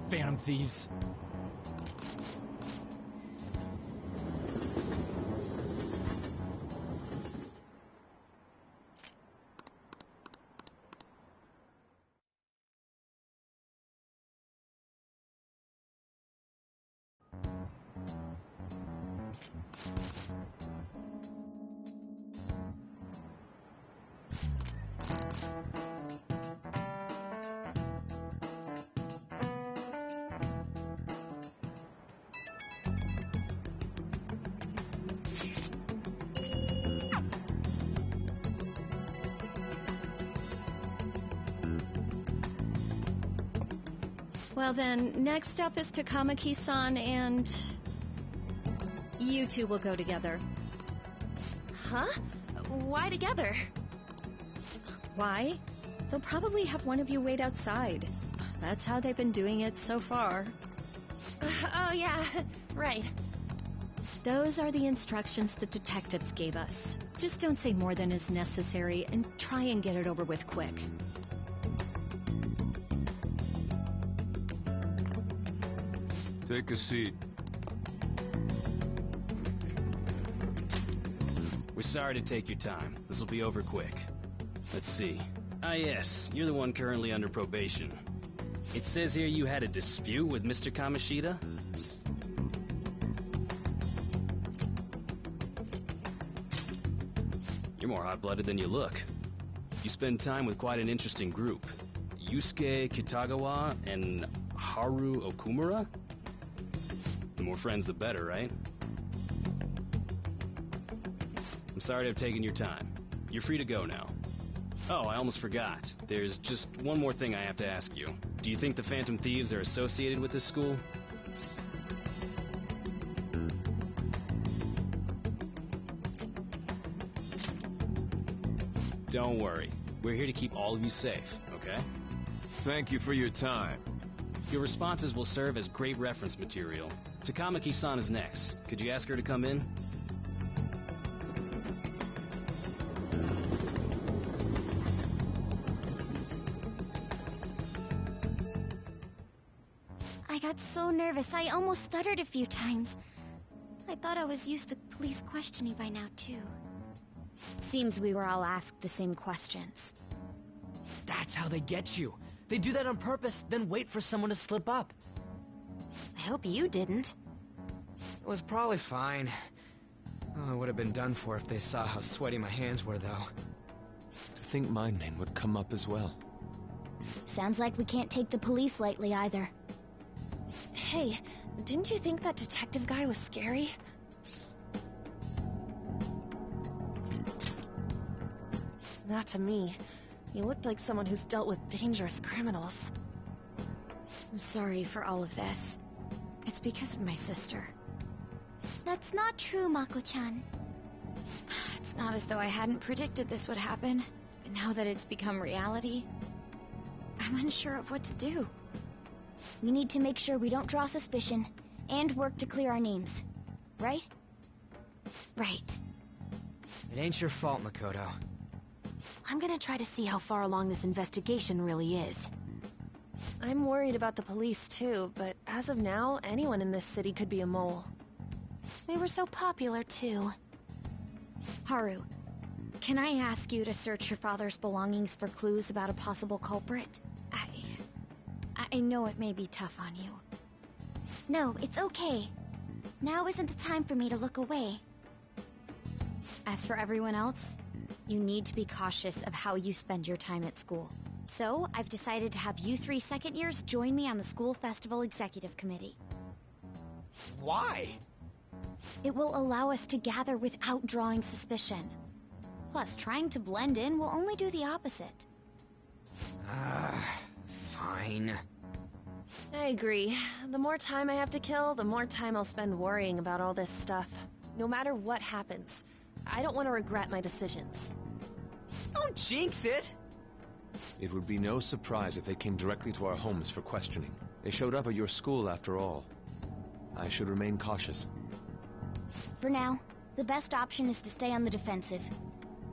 Phantom thieves. Well then, next up is Takamaki-san and... you two will go together. Huh? Why together? Why? They'll probably have one of you wait outside. That's how they've been doing it so far. Oh yeah, right. Those are the instructions the detectives gave us. Just don't say more than is necessary and try and get it over with quick. Take a seat. We're sorry to take your time. This will be over quick. Let's see. Ah yes, you're the one currently under probation. It says here you had a dispute with Mr. Kamoshida? You're more hot-blooded than you look. You spend time with quite an interesting group. Yusuke Kitagawa and Haru Okumura? The more friends, the better, right? I'm sorry to have taken your time. You're free to go now. Oh, I almost forgot. There's just one more thing I have to ask you. Do you think the Phantom Thieves are associated with this school? Don't worry. We're here to keep all of you safe, okay? Thank you for your time. Your responses will serve as great reference material. Takamaki-san is next. Could you ask her to come in? I got so nervous, I almost stuttered a few times. I thought I was used to police questioning by now, too. Seems we were all asked the same questions. That's how they get you. They do that on purpose, then wait for someone to slip up. I hope you didn't. It was probably fine. Oh, it would have been done for if they saw how sweaty my hands were, though. To think my name would come up as well. Sounds like we can't take the police lightly either. Hey, didn't you think that detective guy was scary? Not to me. He looked like someone who's dealt with dangerous criminals. I'm sorry for all of this. It's because of my sister. That's not true, Mako-chan. It's not as though I hadn't predicted this would happen, but now that it's become reality, I'm unsure of what to do. We need to make sure we don't draw suspicion, and work to clear our names. Right? Right. It ain't your fault, Makoto. I'm gonna try to see how far along this investigation really is. I'm worried about the police too, but as of now, anyone in this city could be a mole. We were so popular too. Haru, can I ask you to search your father's belongings for clues about a possible culprit? I know it may be tough on you. No, it's okay. Now isn't the time for me to look away. As for everyone else, you need to be cautious of how you spend your time at school. So, I've decided to have you 3 second years join me on the school festival executive committee. Why? It will allow us to gather without drawing suspicion. Plus, trying to blend in will only do the opposite. Fine. I agree. The more time I have to kill, the more time I'll spend worrying about all this stuff. No matter what happens, I don't want to regret my decisions. Don't jinx it! It would be no surprise if they came directly to our homes for questioning. They showed up at your school after all. I should remain cautious. For now, the best option is to stay on the defensive.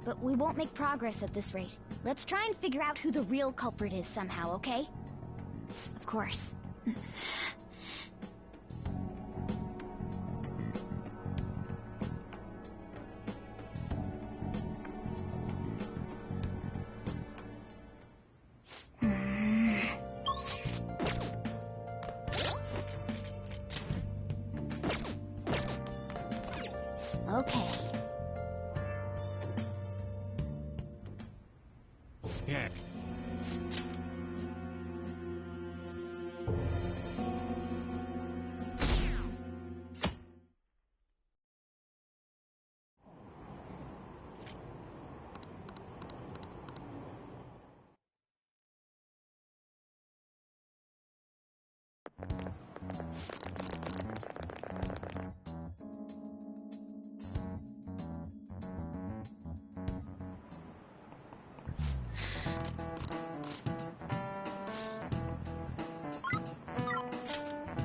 But we won't make progress at this rate. Let's try and figure out who the real culprit is somehow, okay? Of course. Okay. Yeah.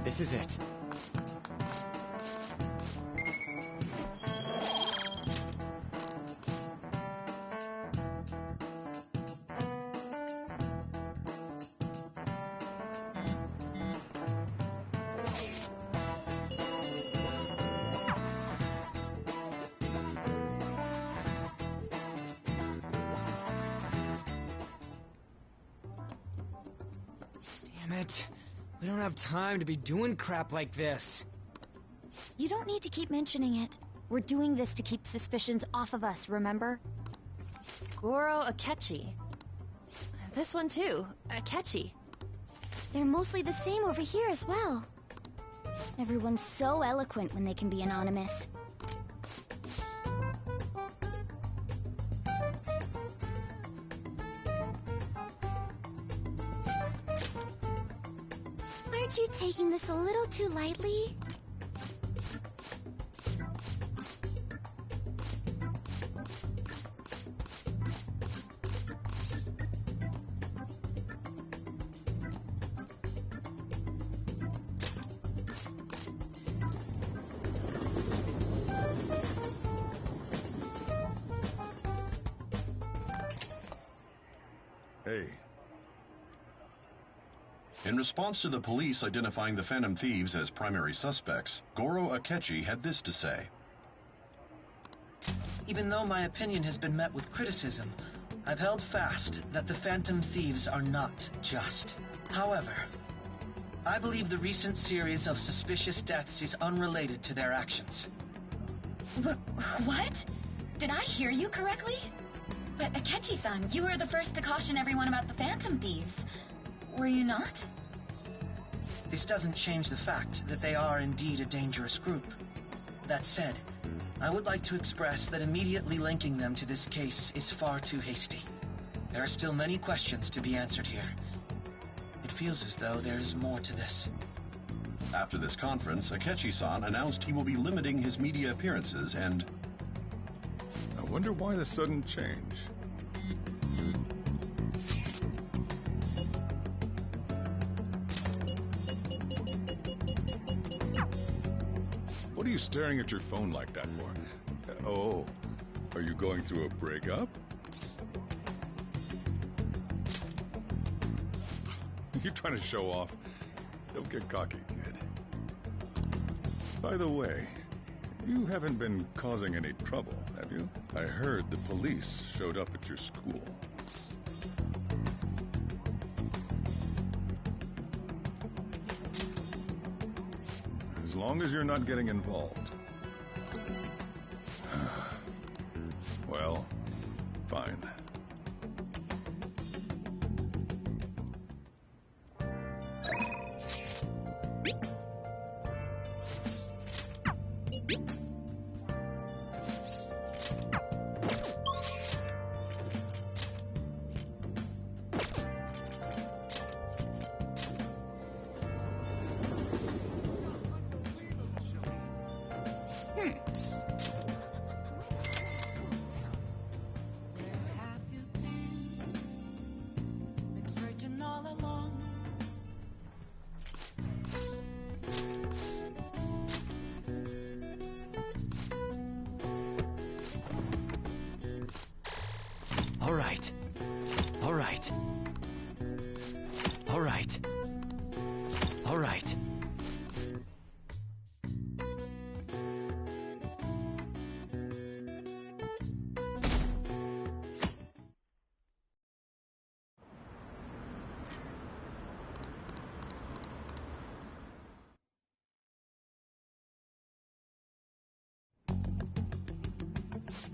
This is it. Damn it. We don't have time to be doing crap like this. You don't need to keep mentioning it. We're doing this to keep suspicions off of us, remember? Goro Akechi. This one too, Akechi. They're mostly the same over here as well. Everyone's so eloquent when they can be anonymous. Aren't you taking this a little too lightly? Hey. In response to the police identifying the Phantom Thieves as primary suspects, Goro Akechi had this to say. Even though my opinion has been met with criticism, I've held fast that the Phantom Thieves are not just. However, I believe the recent series of suspicious deaths is unrelated to their actions. What? Did I hear you correctly? But Akechi-san, you were the first to caution everyone about the Phantom Thieves. Were you not? This doesn't change the fact that they are indeed a dangerous group. That said, I would like to express that immediately linking them to this case is far too hasty. There are still many questions to be answered here. It feels as though there is more to this. After this conference, Akechi-san announced he will be limiting his media appearances and... I wonder why the sudden change. What are you staring at your phone like that for? Oh, are you going through a breakup? You're trying to show off. Don't get cocky, kid. By the way, you haven't been causing any trouble, have you? I heard the police showed up at your school. As long as you're not getting involved. Well, fine.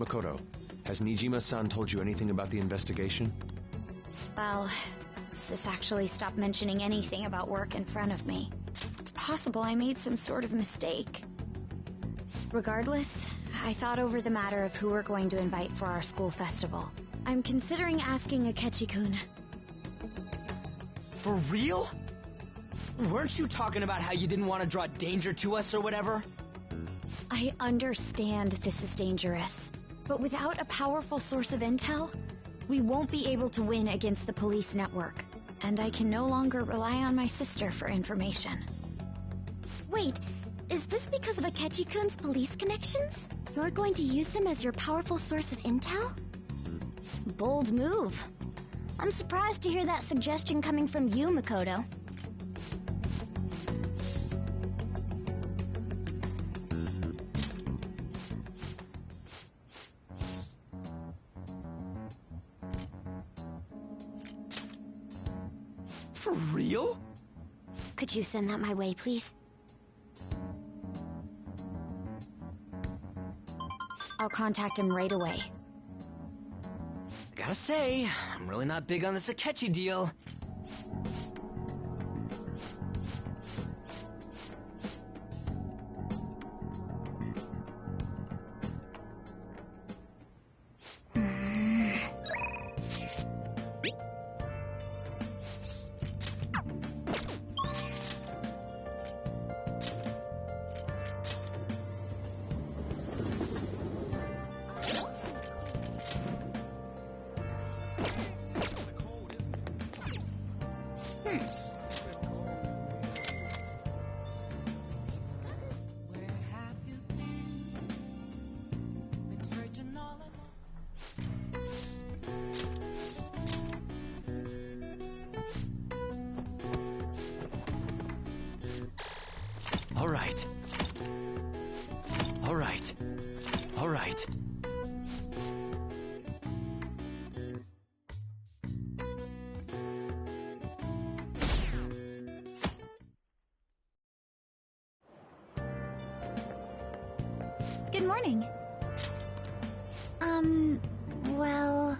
Makoto, has Nijima-san told you anything about the investigation? Well, Sis actually stopped mentioning anything about work in front of me. It's possible I made some sort of mistake. Regardless, I thought over the matter of who we're going to invite for our school festival. I'm considering asking Akechi-kun. For real? Weren't you talking about how you didn't want to draw danger to us or whatever? I understand this is dangerous, but without a powerful source of intel, we won't be able to win against the police network, and I can no longer rely on my sister for information. Wait, is this because of Akechi-kun's police connections? You're going to use him as your powerful source of intel? Bold move. I'm surprised to hear that suggestion coming from you, Makoto. For real? Could you send that my way, please? I'll contact him right away. I gotta say, I'm really not big on this Akechi deal. All right. Good morning. Well...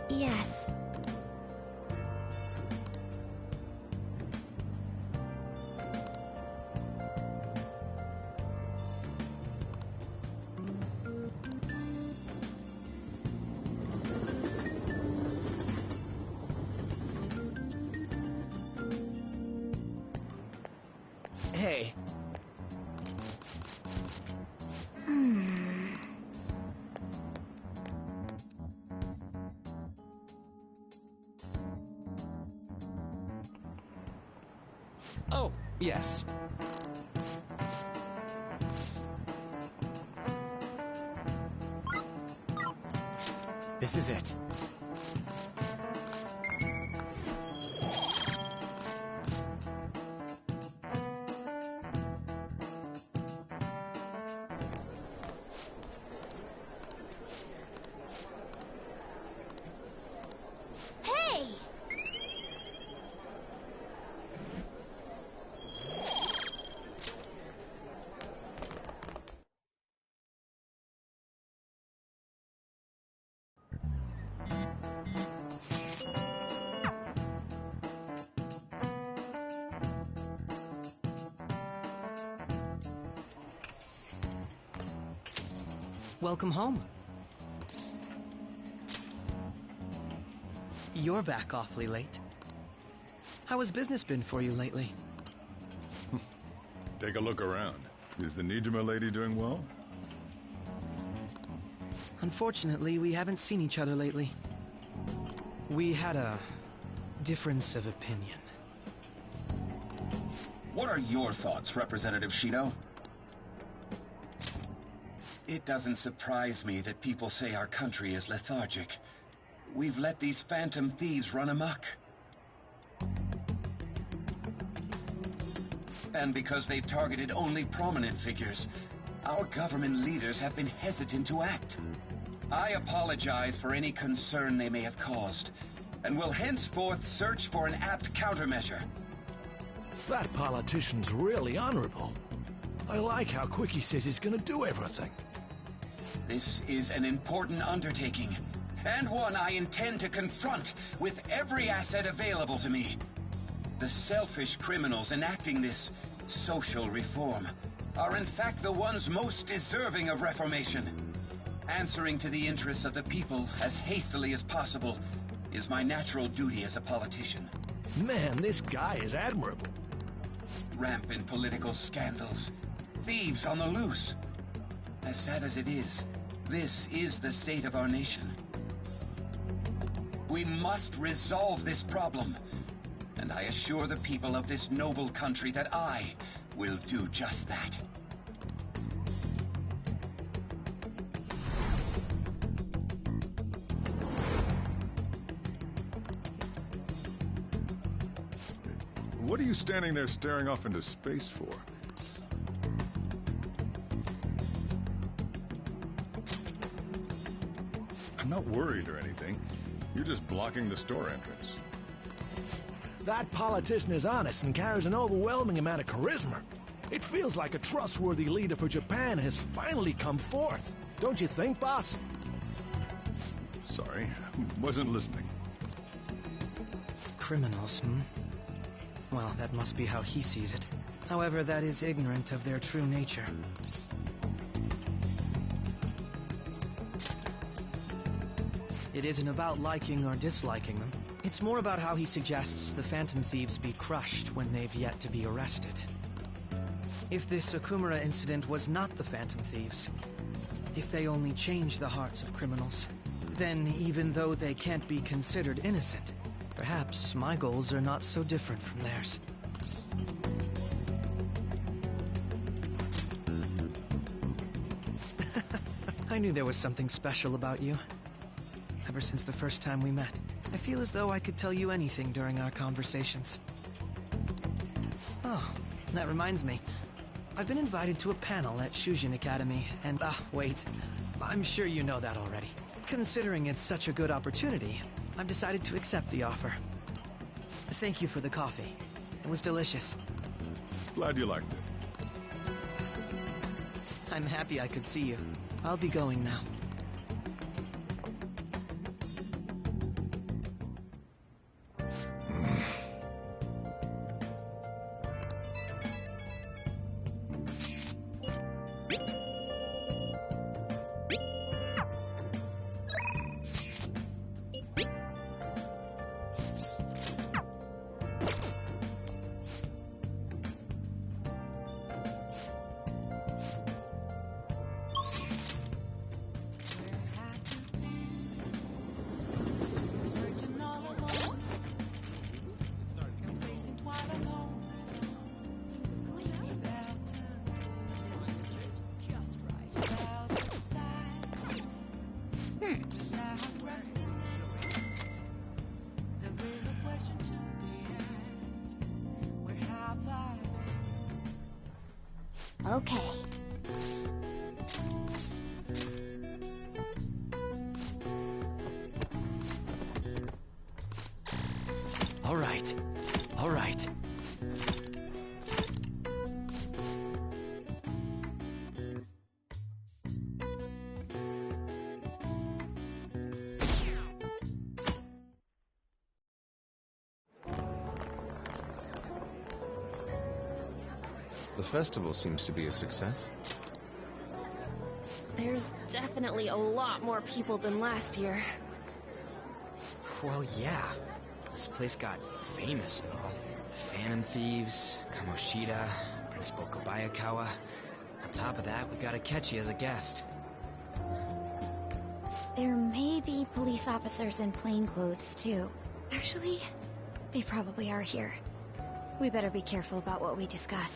Yes. Hey. Oh, yes. This is it. Hey! Welcome home. You're back awfully late. How has business been for you lately? Take a look around. Is the Nijima lady doing well? Unfortunately, we haven't seen each other lately. We had a difference of opinion. What are your thoughts, Representative Shido? It doesn't surprise me that people say our country is lethargic. We've let these phantom thieves run amok. And because they've targeted only prominent figures, our government leaders have been hesitant to act. I apologize for any concern they may have caused, and will henceforth search for an apt countermeasure. That politician's really honorable. I like how quick he says he's gonna do everything. This is an important undertaking, and one I intend to confront with every asset available to me. The selfish criminals enacting this social reform are in fact the ones most deserving of reformation. Answering to the interests of the people as hastily as possible is my natural duty as a politician. Man, this guy is admirable. Rampant political scandals, thieves on the loose. As sad as it is, this is the state of our nation. We must resolve this problem, and I assure the people of this noble country that I will do just that. What are you standing there staring off into space for? I'm not worried or anything. You're just blocking the store entrance. That politician is honest and carries an overwhelming amount of charisma. It feels like a trustworthy leader for Japan has finally come forth. Don't you think, boss? Sorry, wasn't listening. Criminals, Well, that must be how he sees it. However, that is ignorant of their true nature. It isn't about liking or disliking them. It's more about how he suggests the Phantom Thieves be crushed when they've yet to be arrested. If this Okumura incident was not the Phantom Thieves, if they only change the hearts of criminals, then even though they can't be considered innocent, perhaps my goals are not so different from theirs. I knew there was something special about you. Ever since the first time we met, I feel as though I could tell you anything during our conversations. Oh, that reminds me. I've been invited to a panel at Shujin Academy, and wait. I'm sure you know that already. Considering it's such a good opportunity, I've decided to accept the offer. Thank you for the coffee. It was delicious. Glad you liked it. I'm happy I could see you. I'll be going now. Okay. All right. All right. The festival seems to be a success. There's definitely a lot more people than last year. Well, yeah. This place got famous and all. Phantom Thieves, Kamoshida, Principal Kobayakawa. On top of that, we got Akechi as a guest. There may be police officers in plainclothes, too. Actually, they probably are here. We better be careful about what we discuss.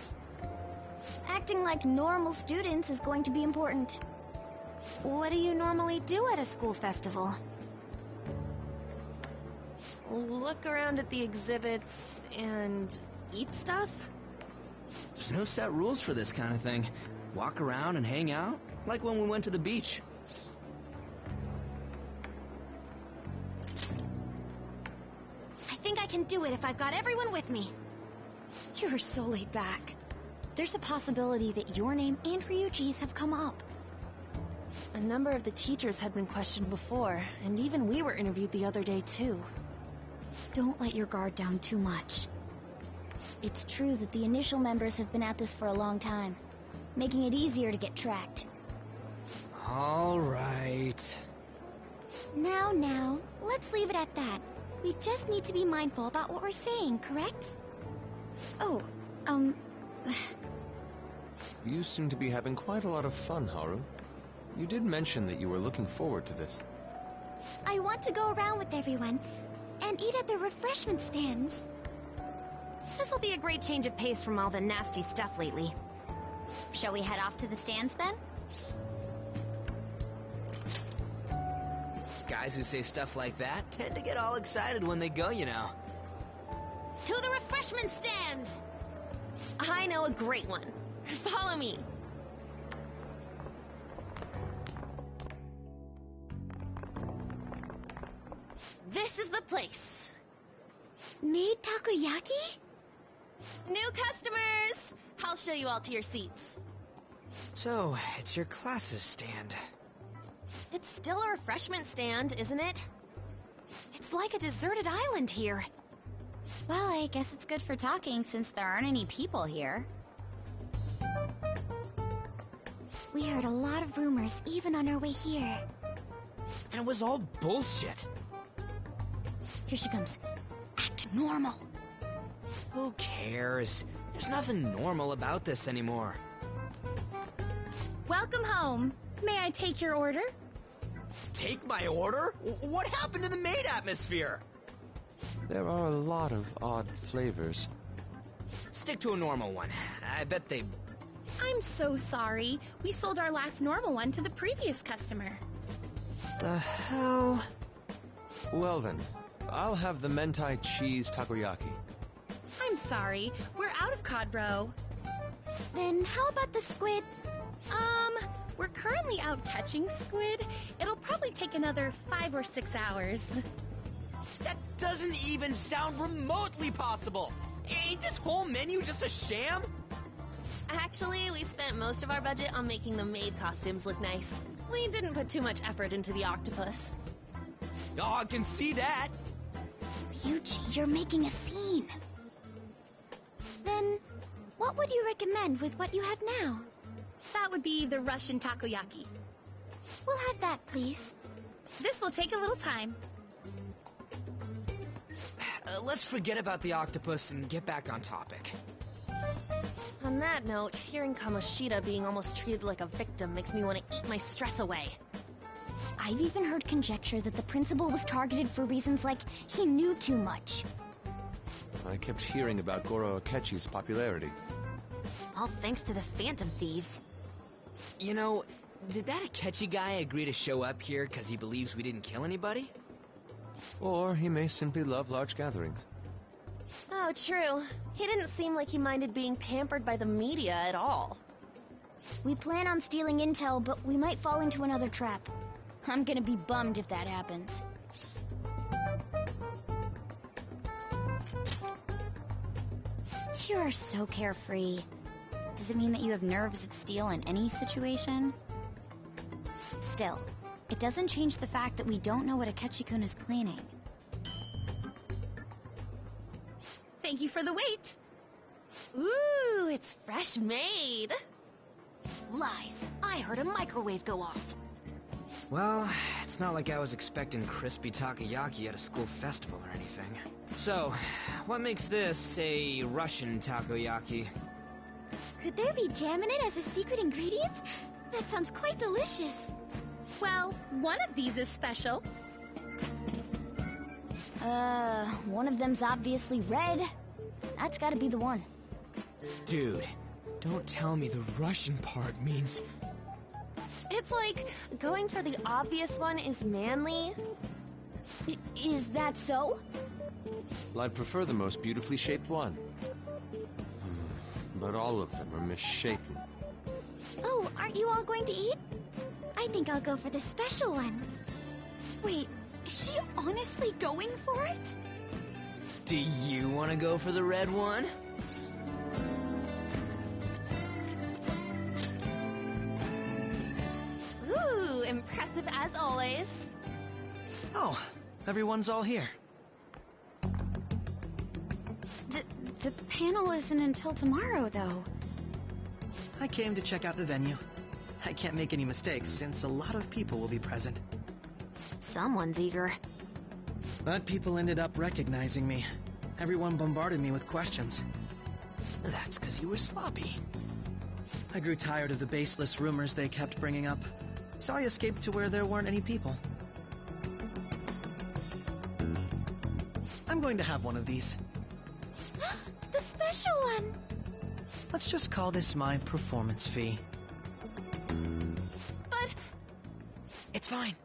Acting like normal students is going to be important. What do you normally do at a school festival? Look around at the exhibits and eat stuff? There's no set rules for this kind of thing. Walk around and hang out, like when we went to the beach. I think I can do it if I've got everyone with me. You're so laid back. There's a possibility that your name and Ryuji's have come up. A number of the teachers had been questioned before, and even we were interviewed the other day, too. Don't let your guard down too much. It's true that the initial members have been at this for a long time, making it easier to get tracked. All right. Now, let's leave it at that. We just need to be mindful about what we're saying, correct? Oh, You seem to be having quite a lot of fun, Haru. You did mention that you were looking forward to this. I want to go around with everyone and eat at the refreshment stands. this'll be a great change of pace from all the nasty stuff lately. Shall we head off to the stands then? Guys who say stuff like that tend to get all excited when they go, you know. To the refreshment stands! I know a great one. Follow me. This is the place. Made takoyaki? New customers! I'll show you all to your seats. So, it's your class's stand. It's still a refreshment stand, isn't it? It's like a deserted island here. Well, I guess it's good for talking since there aren't any people here. We heard a lot of rumors even on our way here. And it was all bullshit. Here she comes. Act normal. Who cares? There's nothing normal about this anymore. Welcome home. May I take your order? Take my order? What happened to the maid atmosphere? There are a lot of odd flavors. Stick to a normal one. I bet they... I'm so sorry. We sold our last normal one to the previous customer. The hell? Well then, I'll have the mentai cheese takoyaki. I'm sorry. We're out of cod roe. Then how about the squid? We're currently out catching squid. It'll probably take another 5 or 6 hours. That doesn't even sound remotely possible. Ain't this whole menu just a sham? Actually, we spent most of our budget on making the maid costumes look nice. We didn't put too much effort into the octopus. Oh, I can see that. Ryuji, you're making a scene. Then, what would you recommend with what you have now? That would be the Russian takoyaki. We'll have that, please. This will take a little time. Let's forget about the octopus and get back on topic. On that note, hearing Kamoshida being almost treated like a victim makes me want to eat my stress away. I've even heard conjecture that the principal was targeted for reasons like he knew too much. I kept hearing about Goro Akechi's popularity. All thanks to the Phantom Thieves. You know, did that Akechi guy agree to show up here because he believes we didn't kill anybody? Or he may simply love large gatherings. Oh, true. He didn't seem like he minded being pampered by the media at all. We plan on stealing intel, but we might fall into another trap. I'm gonna be bummed if that happens. You are so carefree. Does it mean that you have nerves of steel in any situation? Still, it doesn't change the fact that we don't know what Akechi-kun is cleaning. Thank you for the wait. Ooh, it's fresh made. Lies. I heard a microwave go off. Well, it's not like I was expecting crispy takoyaki at a school festival or anything. So, what makes this a Russian takoyaki? Could there be jam in it as a secret ingredient? That sounds quite delicious. Well, one of these is special. One of them's obviously red. That's gotta be the one. Dude, don't tell me the Russian part means... It's like going for the obvious one is manly. Is that so? Well, I'd prefer the most beautifully shaped one. But all of them are misshapen. Oh, aren't you all going to eat? I think I'll go for the special one. Wait, is she honestly going for it? Do you want to go for the red one? as always. Oh, everyone's all here. The panel isn't until tomorrow, though. I came to check out the venue. I can't make any mistakes since a lot of people will be present. Someone's eager. But people ended up recognizing me. Everyone bombarded me with questions. That's because you were sloppy. I grew tired of the baseless rumors they kept bringing up, so I escaped to where there weren't any people. I'm going to have one of these. The special one! Let's just call this my performance fee. But... It's fine.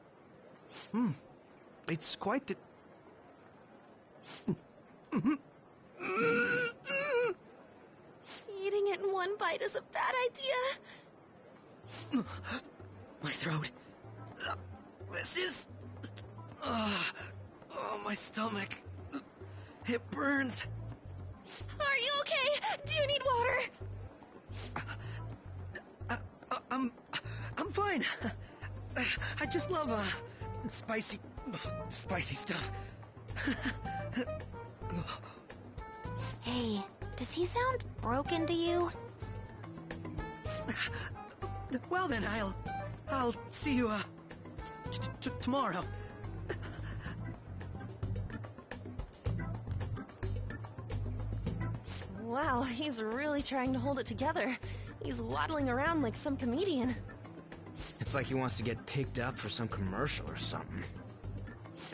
It's quite the... Eating it in one bite is a bad idea. My throat. This is... Oh, my stomach. It burns. Are you okay? Do you need water? I'm fine. I just love, spicy stuff. Hey, does he sound broken to you? Well then, I'll see you, tomorrow. Wow, he's really trying to hold it together. He's waddling around like some comedian. It's like he wants to get picked up for some commercial or something.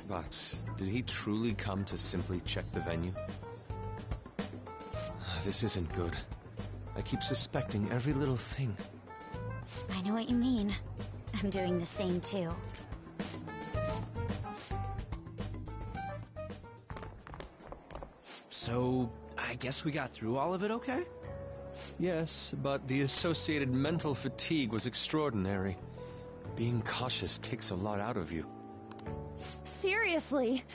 But did he truly come to simply check the venue? This isn't good. I keep suspecting every little thing. I know what you mean. I'm doing the same too. So, I guess we got through all of it okay? Yes, but the associated mental fatigue was extraordinary. Being cautious takes a lot out of you. Seriously,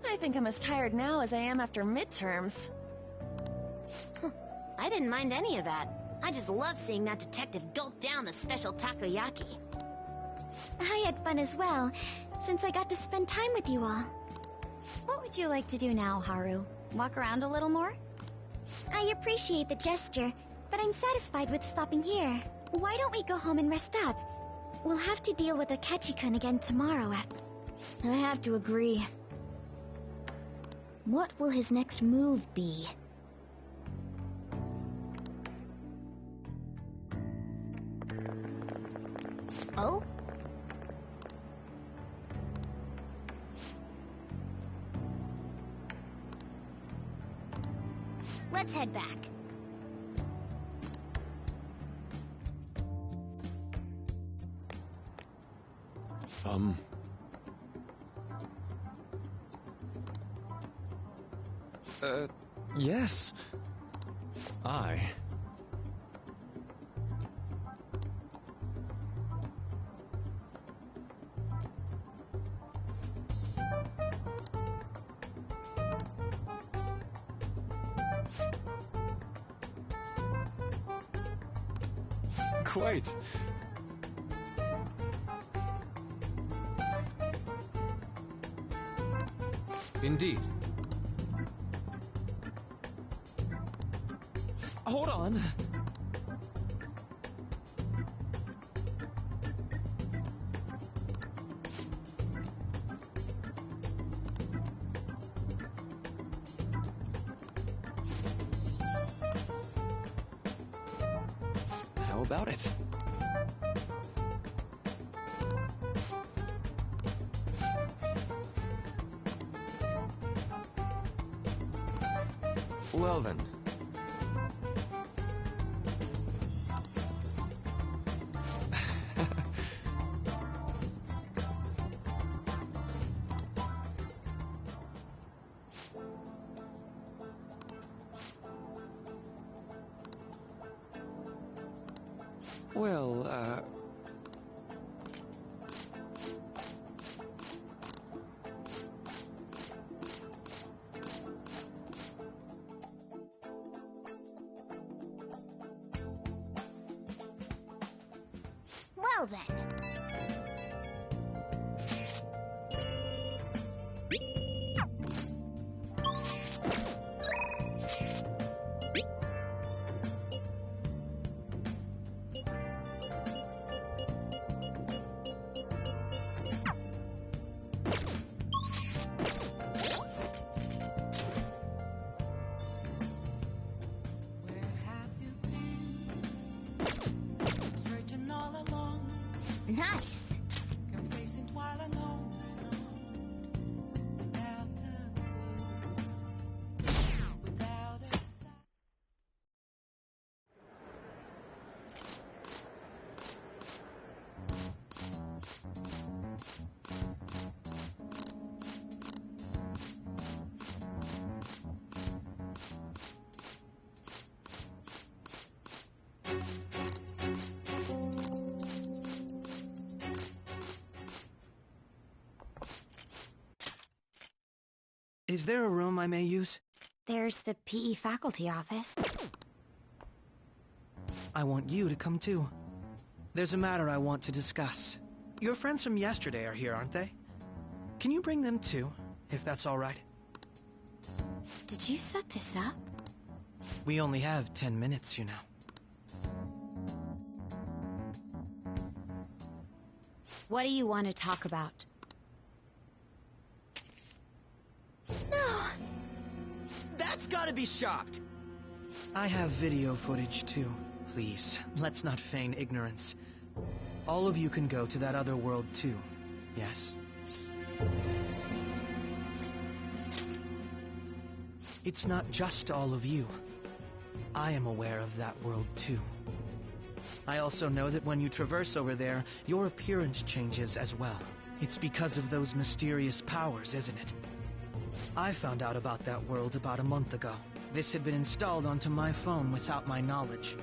I think I'm as tired now as I am after midterms. I didn't mind any of that. I just love seeing that detective gulp down the special takoyaki. I had fun as well, since I got to spend time with you all. What would you like to do now, Haru? Walk around a little more? I appreciate the gesture, but I'm satisfied with stopping here. Why don't we go home and rest up? We'll have to deal with Akechi-kun again tomorrow after... I have to agree. What will his next move be? Oh? Let's head back. Yes. Quite. Indeed. Hold on. How about it? Well then. Well, Well then. Is there a room I may use? There's the PE faculty office. I want you to come too. There's a matter I want to discuss. Your friends from yesterday are here, aren't they? Can you bring them too, if that's all right? Did you set this up? We only have 10 minutes, you know. What do you want to talk about? No! That's gotta be shopped! I have video footage too. Please, let's not feign ignorance. All of you can go to that other world too, yes? It's not just all of you. I am aware of that world too. I also know that when you traverse over there, your appearance changes as well. It's because of those mysterious powers, isn't it? I found out about that world about a month ago. This had been installed onto my phone without my knowledge.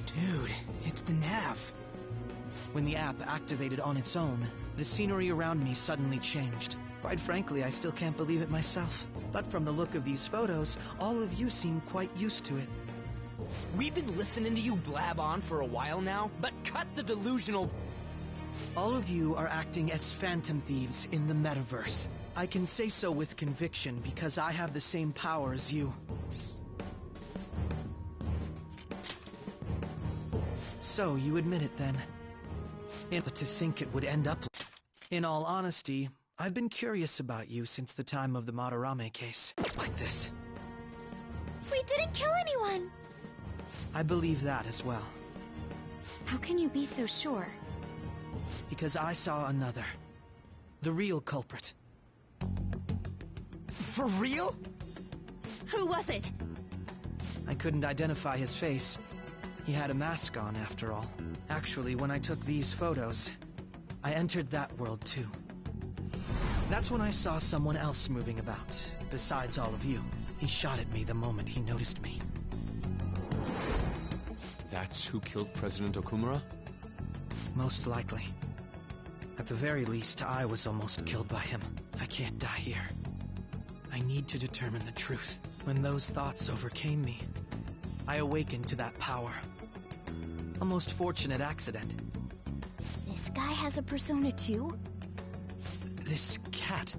Dude, it's the nav. When the app activated on its own, the scenery around me suddenly changed. Quite frankly, I still can't believe it myself. But from the look of these photos, all of you seem quite used to it. We've been listening to you blab on for a while now, but cut the delusional... All of you are acting as phantom thieves in the metaverse. I can say so with conviction because I have the same power as you. So, you admit it then. But to think it would end up... In all honesty, I've been curious about you since the time of the Madarame case. Like this. We didn't kill anyone! I believe that as well. How can you be so sure? Because I saw another. The real culprit. For real? Who was it? I couldn't identify his face. He had a mask on, after all. Actually, when I took these photos, I entered that world too. That's when I saw someone else moving about, besides all of you. He shot at me the moment he noticed me. That's who killed President Okumura? Most likely. At the very least, I was almost killed by him. I can't die here. I need to determine the truth. When those thoughts overcame me, I awakened to that power. A most fortunate accident. This guy has a persona too? This cat.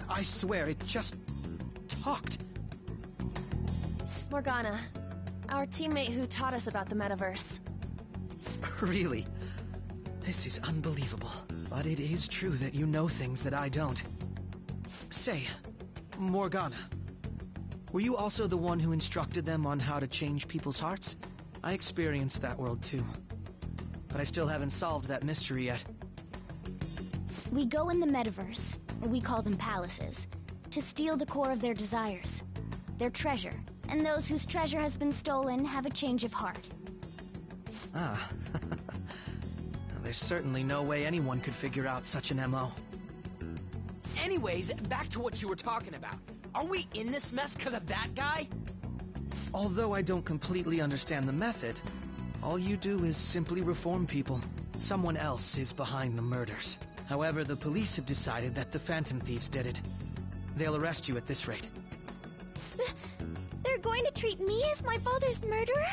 I swear, it just talked. Morgana, our teammate who taught us about the metaverse. Really? This is unbelievable. But it is true that you know things that I don't. Say, Morgana, were you also the one who instructed them on how to change people's hearts? I experienced that world too. But I still haven't solved that mystery yet. We go in the metaverse, we call them palaces, to steal the core of their desires, their treasure. And those whose treasure has been stolen have a change of heart. Ah. There's certainly no way anyone could figure out such an MO. Anyways, back to what you were talking about. Are we in this mess because of that guy? Although I don't completely understand the method, all you do is simply reform people. Someone else is behind the murders. However, the police have decided that the Phantom Thieves did it. They'll arrest you at this rate. They're going to treat me as my father's murderer?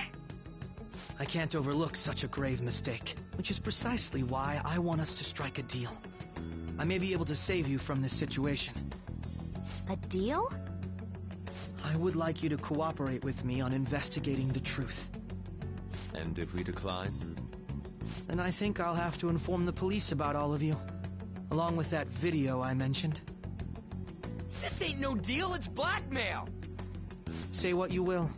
I can't overlook such a grave mistake, which is precisely why I want us to strike a deal. I may be able to save you from this situation. A deal? I would like you to cooperate with me on investigating the truth. And if we decline? Then I think I'll have to inform the police about all of you, along with that video I mentioned. This ain't no deal, it's blackmail! Say what you will.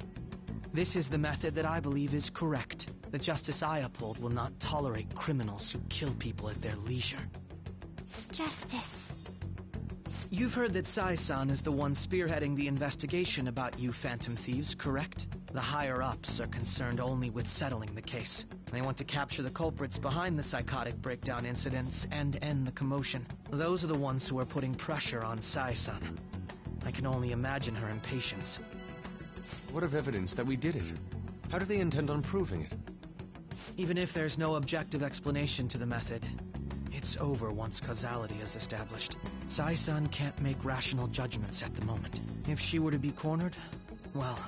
This is the method that I believe is correct. The justice I uphold will not tolerate criminals who kill people at their leisure. Justice. You've heard that Sai-san is the one spearheading the investigation about you Phantom Thieves, correct? The higher-ups are concerned only with settling the case. They want to capture the culprits behind the psychotic breakdown incidents and end the commotion. Those are the ones who are putting pressure on Sai-san. I can only imagine her impatience. What of evidence that we did it? How do they intend on proving it? Even if there's no objective explanation to the method, it's It's over once causality is established. Sai-san can't make rational judgments at the moment. If she were to be cornered, well,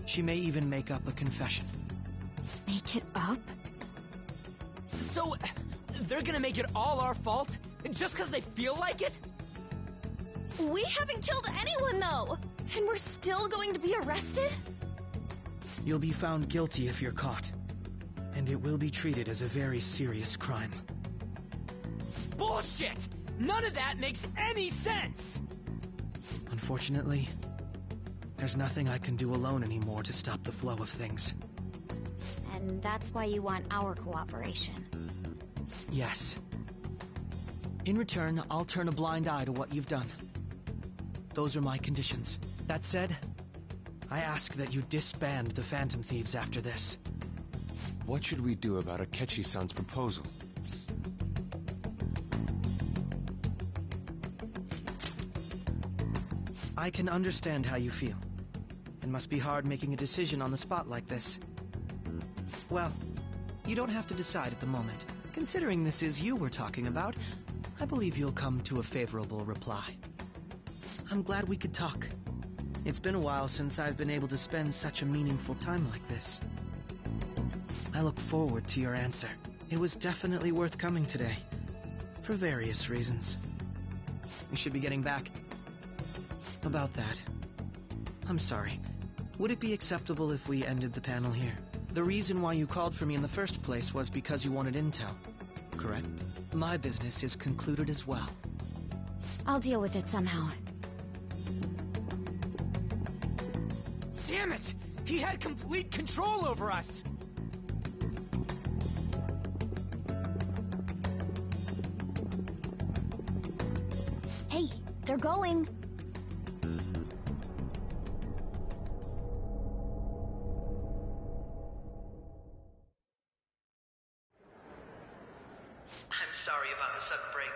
she may even make up a confession. Make it up? So, they're gonna make it all our fault? Just because they feel like it? We haven't killed anyone, though! And we're still going to be arrested? You'll be found guilty if you're caught. And it will be treated as a very serious crime. Bullshit! None of that makes any sense! Unfortunately, there's nothing I can do alone anymore to stop the flow of things. And that's why you want our cooperation. Yes. In return, I'll turn a blind eye to what you've done. Those are my conditions. That said, I ask that you disband the Phantom Thieves after this. What should we do about Akechi-san's proposal? I can understand how you feel. It must be hard making a decision on the spot like this. Well, you don't have to decide at the moment. Considering this is you we're talking about, I believe you'll come to a favorable reply. I'm glad we could talk. It's been a while since I've been able to spend such a meaningful time like this. I look forward to your answer. It was definitely worth coming today, for various reasons. We should be getting back. About that, I'm sorry. Would it be acceptable if we ended the panel here? The reason why you called for me in the first place was because you wanted intel, correct? My business is concluded as well. I'll deal with it somehow. Damn it! He had complete control over us! Hey, they're going. I'm sorry about the sudden break.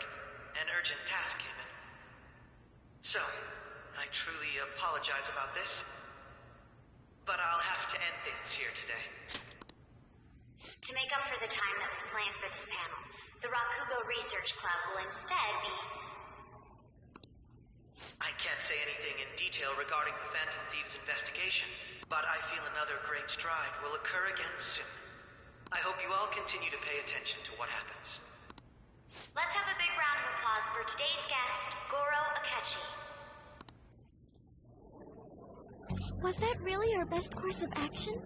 An urgent task came in. So, I truly apologize about this. But I'll have to end things here today. To make up for the time that was planned for this panel, the Rakugo Research Club will instead be... I can't say anything in detail regarding the Phantom Thieves investigation, but I feel another great stride will occur again soon. I hope you all continue to pay attention to what happens. Let's have a big round of applause for today's guest, Goro Akechi. Was that really our best course of action?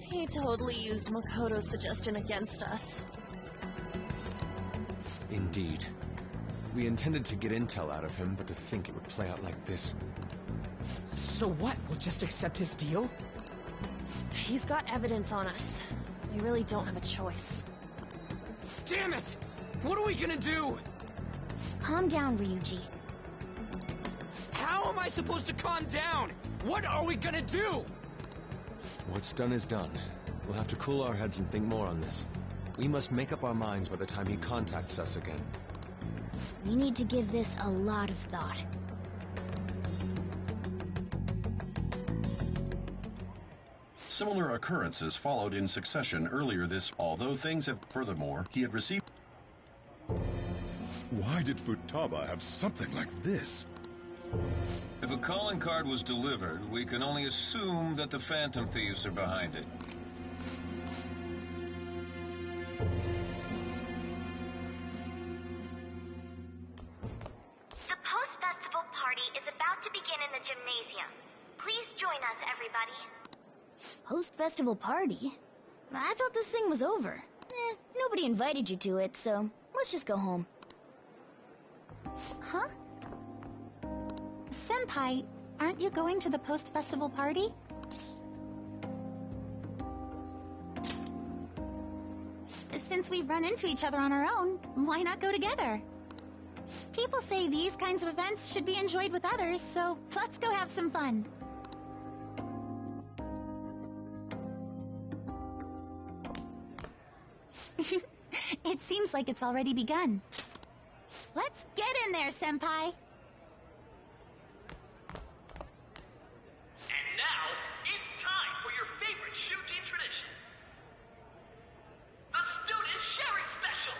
He totally used Makoto's suggestion against us. Indeed. We intended to get intel out of him, but to think it would play out like this. So what? We'll just accept his deal? He's got evidence on us. We really don't have a choice. Damn it! What are we gonna do? Calm down, Ryuji. How am I supposed to calm down? What are we gonna do? What's done is done. We'll have to cool our heads and think more on this. We must make up our minds by the time he contacts us again. We need to give this a lot of thought. Similar occurrences followed in succession earlier this, although things have furthermore, he had received... Why did Futaba have something like this? If a calling card was delivered, we can only assume that the Phantom Thieves are behind it. The post-festival party is about to begin in the gymnasium. Please join us, everybody. Post-festival party? I thought this thing was over. Nobody invited you to it, so let's just go home. Huh? Senpai, aren't you going to the post-festival party? Since we've run into each other on our own, why not go together? People say these kinds of events should be enjoyed with others, so let's go have some fun. It seems like it's already begun. Let's get in there, Senpai! And now, it's time for your favorite shooting tradition. The Student Sharing Special!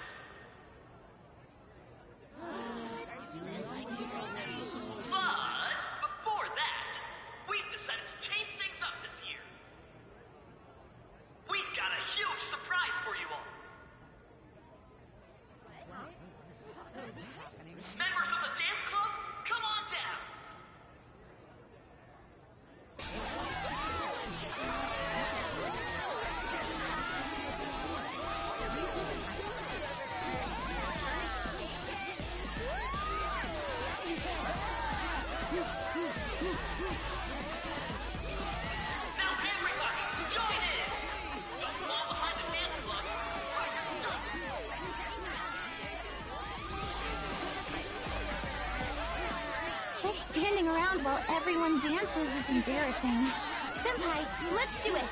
Just standing around while everyone dances is embarrassing. Senpai, let's do it!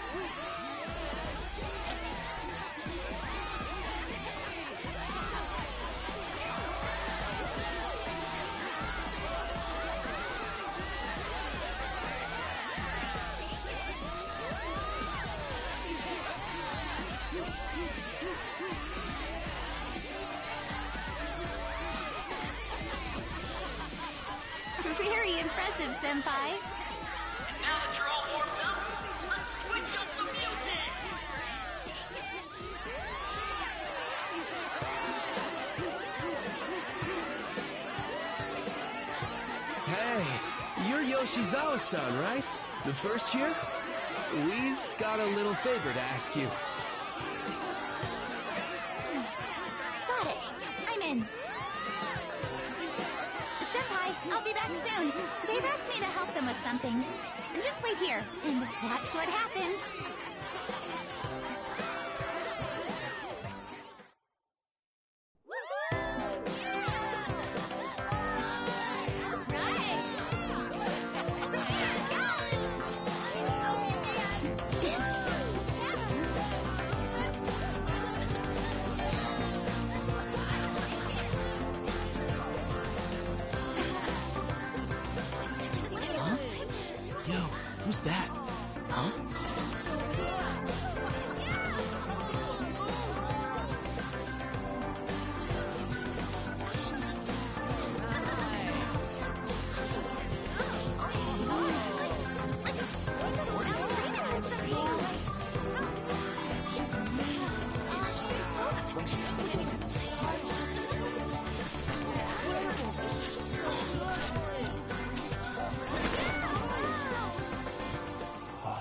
Very impressive, Senpai. And now that you're all warmed up, let's switch up the music! Hey, you're Yoshizawa-san, right? The first year? We've got a little favor to ask you. Got it. I'm in. Senpai, I'll be back soon. They've asked me to help them with something. Just wait here and watch what happens. Who's that? Huh?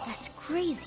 That's crazy.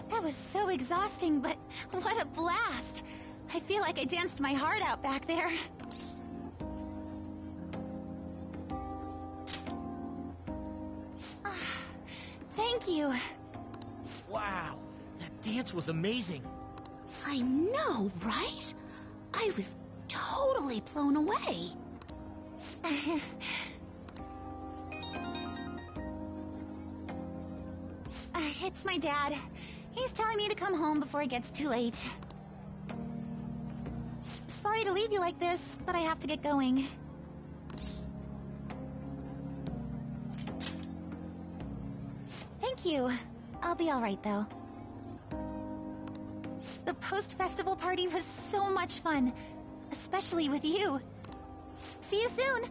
That was so exhausting, but what a blast! I feel like I danced my heart out back there. Thank you. Wow, that dance was amazing. I know, right? I was totally blown away. It's my dad. He's telling me to come home before it gets too late. Sorry to leave you like this, but I have to get going. Thank you. I'll be all right, though. The post-festival party was so much fun, especially with you. See you soon!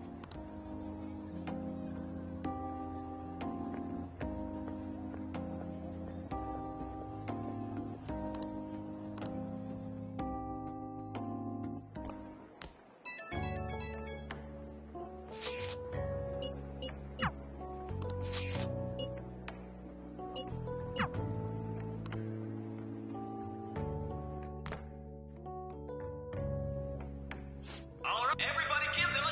Everybody give them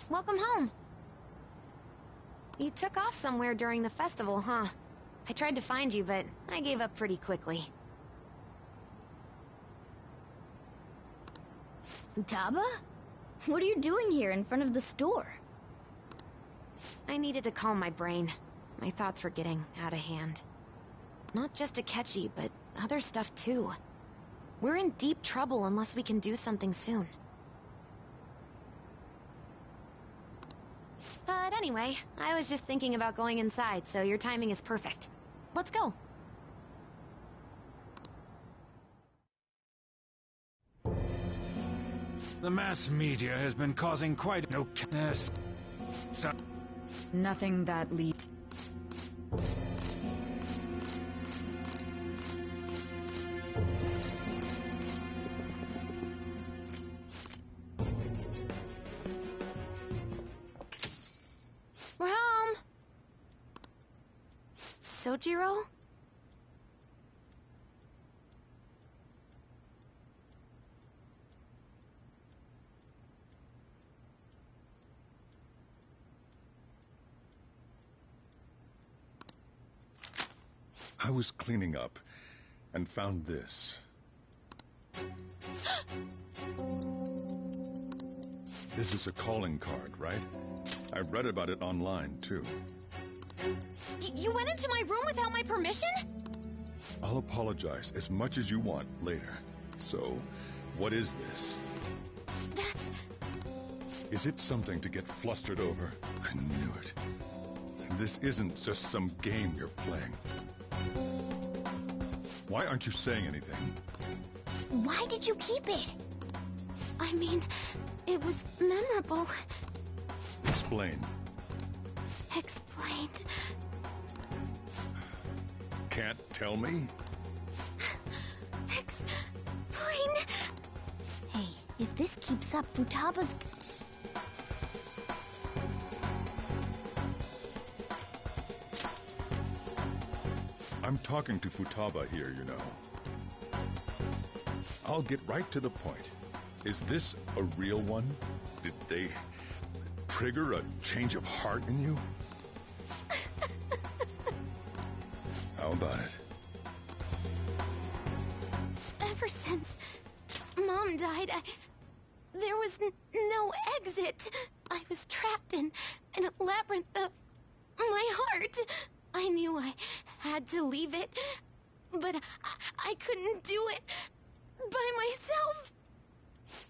welcome home. You took off somewhere during the festival, huh? I tried to find you, but I gave up pretty quickly. Futaba? What are you doing here in front of the store? I needed to calm my brain. My thoughts were getting out of hand. Not just Akechi, but other stuff too. We're in deep trouble unless we can do something soon. But anyway, I was just thinking about going inside, so your timing is perfect. Let's go. The mass media has been causing quite no chaos. Nothing that leads. We're home. Sojiro? I was cleaning up and found this. This is a calling card, right? I read about it online, too. You went into my room without my permission? I'll apologize as much as you want later. So, what is this? Is it something to get flustered over? I knew it. This isn't just some game you're playing. Why aren't you saying anything? Why did you keep it? I mean, it was memorable. Explain. Explain. Can't tell me? Explain. Hey, if this keeps up, Futaba's... I'm talking to Futaba here, you know. I'll get right to the point. Is this a real one? Did they trigger a change of heart in you? How about it? Ever since Mom died, there was no exit. I was trapped in a labyrinth of my heart. I knew I had to leave it, but I couldn't do it by myself.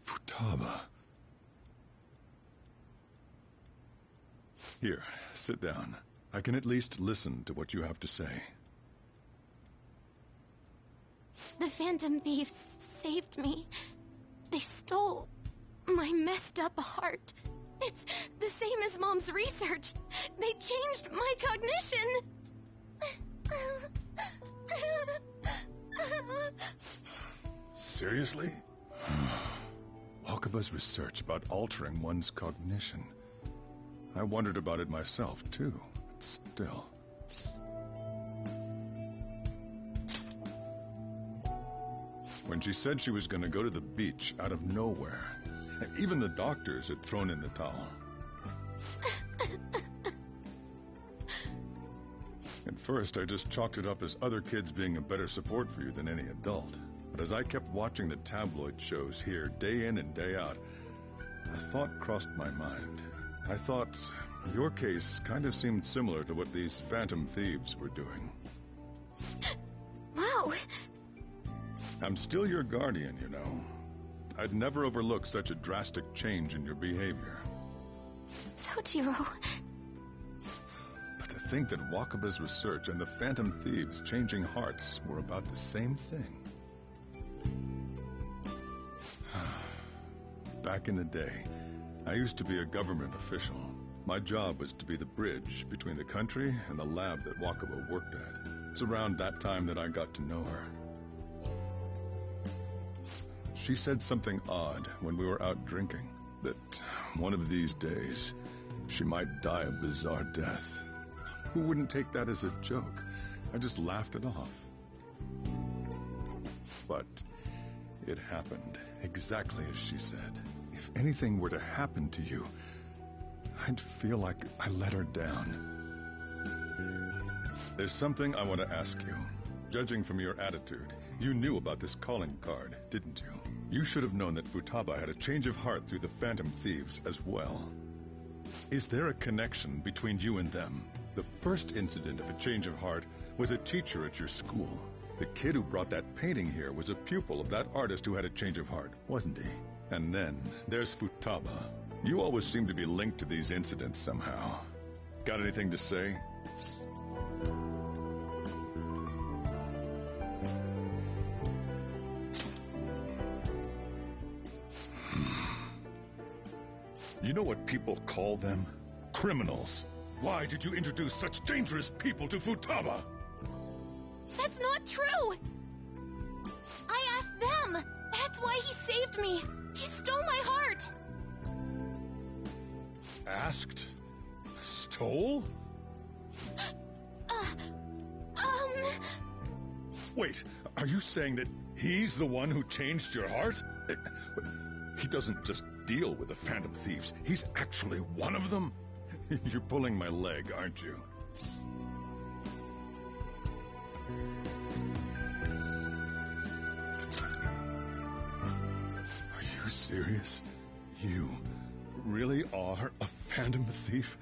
Futaba. Here, sit down. I can at least listen to what you have to say. The Phantom Thieves saved me. They stole my messed up heart. It's the same as Mom's research. They changed my cognition. Seriously? Wakaba's research about altering one's cognition. I wondered about it myself, too, but still. When she said she was going to go to the beach out of nowhere, even the doctors had thrown in the towel. At first, I just chalked it up as other kids being a better support for you than any adult. But as I kept watching the tabloid shows here, day in and day out, a thought crossed my mind. I thought your case kind of seemed similar to what these Phantom Thieves were doing. Wow. I'm still your guardian, you know. I'd never overlook such a drastic change in your behavior. Sojiro. But to think that Wakaba's research and the Phantom Thieves changing hearts were about the same thing. Back in the day, I used to be a government official. My job was to be the bridge between the country and the lab that Wakaba worked at. It's around that time that I got to know her. She said something odd when we were out drinking, that one of these days, she might die a bizarre death. Who wouldn't take that as a joke? I just laughed it off. But it happened exactly as she said. If anything were to happen to you, I'd feel like I let her down. There's something I want to ask you. Judging from your attitude, you knew about this calling card, didn't you? You should have known that Futaba had a change of heart through the Phantom Thieves as well. Is there a connection between you and them? The first incident of a change of heart was a teacher at your school. The kid who brought that painting here was a pupil of that artist who had a change of heart, wasn't he? And then there's Futaba. You always seem to be linked to these incidents somehow. Got anything to say? You know what people call them? Criminals. Why did you introduce such dangerous people to Futaba? That's not true! I asked them! That's why he saved me! He stole my heart! Asked? Stole? Wait, are you saying that he's the one who changed your heart? He doesn't just deal with the Phantom Thieves. He's actually one of them? You're pulling my leg, aren't you? Are you serious? You really are a Phantom Thief?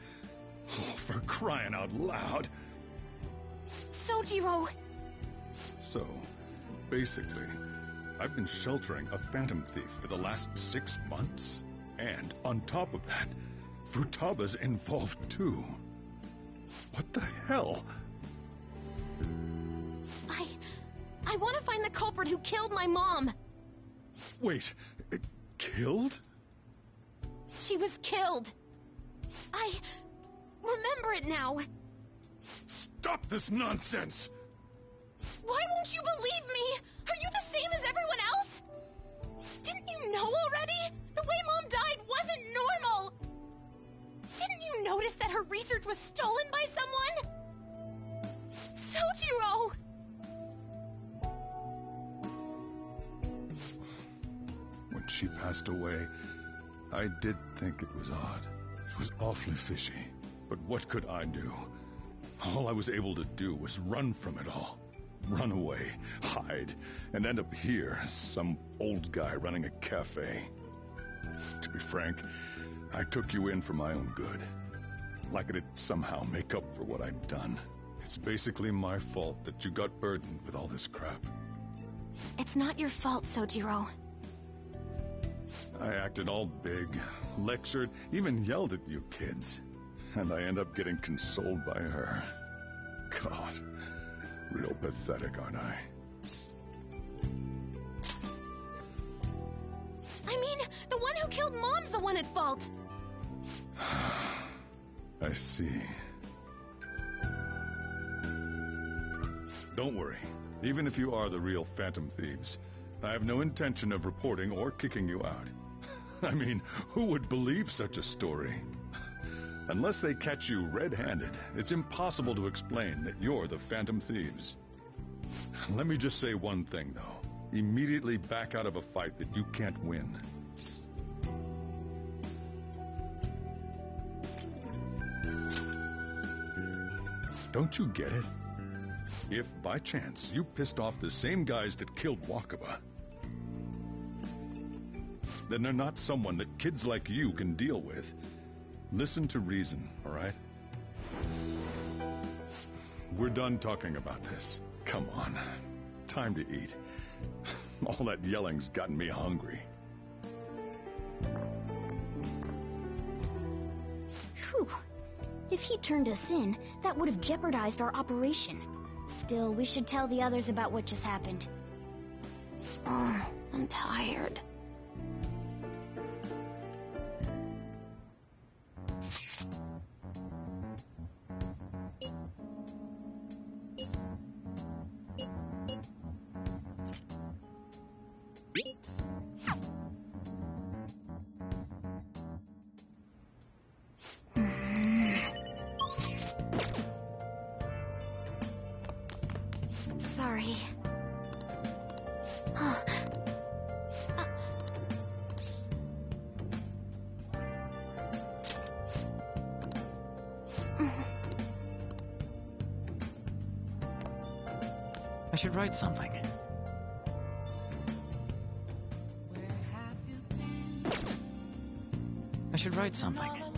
Oh, for crying out loud! Sojiro! So, basically, I've been sheltering a Phantom Thief for the last 6 months. And on top of that, Futaba's involved too. What the hell? I want to find the culprit who killed my mom! Wait, killed? She was killed! I remember it now! Stop this nonsense! Why won't you believe me? Are you the same as everyone else? Didn't you know already? The way Mom died wasn't normal! Didn't you notice that her research was stolen by someone? Sojiro! When she passed away, I did think it was odd. It was awfully fishy. But what could I do? All I was able to do was run from it all. Run away, hide, and end up here as some old guy running a cafe. To be frank, I took you in for my own good. Like it'd somehow make up for what I'd done. It's basically my fault that you got burdened with all this crap. It's not your fault, Sojiro. I acted all big, lectured, even yelled at you kids. And I end up getting consoled by her. God, real pathetic, aren't I? I mean, the one who killed Mom's the one at fault! I see. Don't worry. Even if you are the real Phantom Thieves, I have no intention of reporting or kicking you out. I mean, who would believe such a story? Unless they catch you red-handed, it's impossible to explain that you're the Phantom Thieves. Let me just say one thing, though. Immediately back out of a fight that you can't win. Don't you get it? If, by chance, you pissed off the same guys that killed Wakaba, then they're not someone that kids like you can deal with. Listen to reason, all right? We're done talking about this. Come on. Time to eat. All that yelling's gotten me hungry. Whew. If he turned us in, that would have jeopardized our operation. Still, we should tell the others about what just happened. Oh, I'm tired. Sorry. I should write something. I should write something.